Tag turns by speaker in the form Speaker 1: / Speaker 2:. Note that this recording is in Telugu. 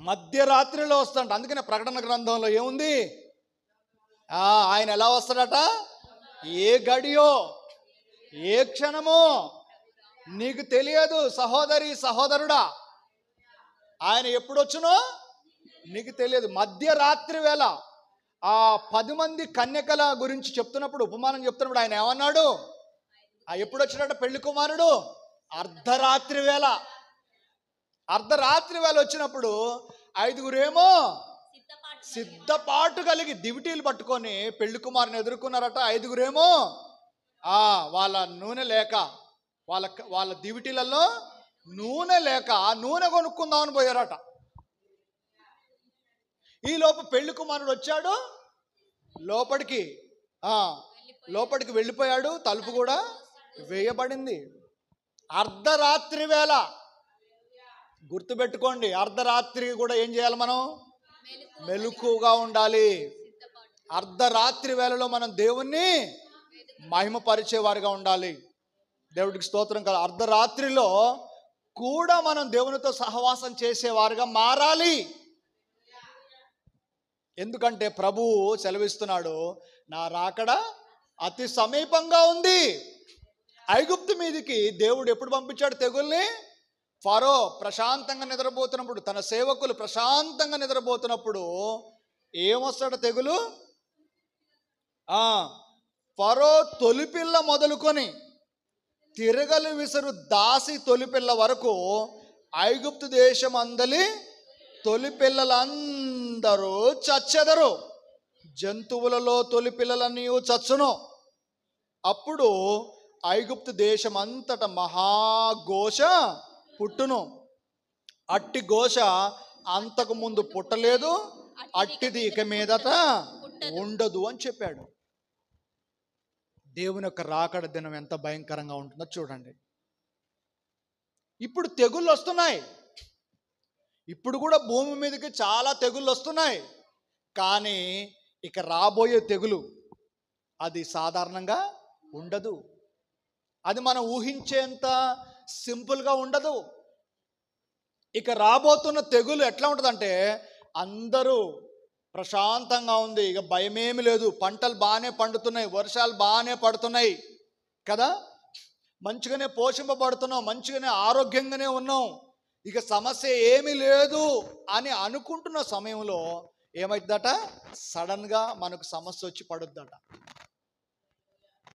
Speaker 1: మధ్యరాత్రిలో వస్తాడు. అందుకనే ప్రకటన గ్రంథంలో ఏముంది? ఆయన ఎలా వస్తాడట? ఏ గడియో ఏ క్షణమో నీకు తెలియదు సహోదరి సహోదరుడా. ఆయన ఎప్పుడు వచ్చునో నీకు తెలియదు. మధ్యరాత్రి వేళ ఆ 10 మంది కన్యకల గురించి చెప్తున్నప్పుడు, ఉపమానం చెప్తున్నప్పుడు ఆయన ఏమన్నాడు? ఎప్పుడు వచ్చినట్టు పెళ్లి కుమారుడు? అర్ధరాత్రి వేళ. అర్ధరాత్రి వేళ వచ్చినప్పుడు 5గురేమో సిద్ధపాటు కలిగి దివిటీలు పట్టుకొని పెళ్లి కుమారుని ఎదుర్కొన్నారట. 5గురేమో వాళ్ళ నూనె లేక, వాళ్ళ దివిటీలలో నూనె లేక నూనె కొనుక్కుందామని పోయారట. ఈ లోపు పెళ్లి కుమారుడు వచ్చాడు, లోపలికి వెళ్ళిపోయాడు. తలుపు కూడా వేయబడింది. అర్ధరాత్రి వేళ గుర్తుపెట్టుకోండి, అర్ధరాత్రి కూడా ఏం చేయాలి? మనం మెలకువగా ఉండాలి. అర్ధరాత్రి వేళలో మనం దేవుణ్ణి మహిమపరిచేవారుగా ఉండాలి. దేవుడికి స్తోత్రం కదా. అర్ధరాత్రిలో కూడా మనం దేవునితో సహవాసం చేసేవారుగా మారాలి. ఎందుకంటే ప్రభువు సెలవిస్తున్నాడు, నా రాకడ అతి సమీపంగా ఉంది. ఐగుప్తు మీదికి దేవుడు ఎప్పుడు పంపించాడు తెగుల్ని? ఫరో ప్రశాంతంగా నిద్రపోతున్నప్పుడు, తన సేవకులు ప్రశాంతంగా నిద్రపోతున్నప్పుడు ఏమొస్తాడు తెగులు? ఫరో తొలిపిల్ల మొదలుకొని తిరగలి విసురు దాసి తొలిపిల్ల వరకు ఐగుప్తు దేశం అందలి తొలిపిల్లలందరూ చచ్చెదరు. జంతువులలో తొలిపిల్లలన్నీ చచ్చును. అప్పుడు ఐగుప్తు దేశం అంతటా మహాఘోష పుట్టును. అట్టి ఘోష అంతకు ముందు పుట్టలేదు, అట్టిది ఇక మీదట ఉండదు అని చెప్పాడు. దేవుని యొక్క రాకడ దినం ఎంత భయంకరంగా ఉంటుందో చూడండి. ఇప్పుడు తెగుళ్ళు వస్తున్నాయి. ఇప్పుడు కూడా భూమి మీదకి చాలా తెగుళ్ళు వస్తున్నాయి. కానీ ఇక రాబోయే తెగులు అది సాధారణంగా ఉండదు. అది మనం ఊహించేంత సింపుల్గా ఉండదు. ఇక రాబోతున్న తెగులు ఎట్లా ఉంటుందంటే, అందరూ ప్రశాంతంగా ఉంది, ఇక భయమేమి లేదు, పంటలు బాగానే పండుతున్నాయి, వర్షాలు బాగానే పడుతున్నాయి కదా, మంచిగానే పోషింపబడుతున్నాం, మంచిగానే ఆరోగ్యంగానే ఉన్నాం, ఇక సమస్య ఏమీ లేదు అని అనుకుంటున్న సమయంలో ఏమైందట? సడన్గా మనకు సమస్య వచ్చి పడుద్దట.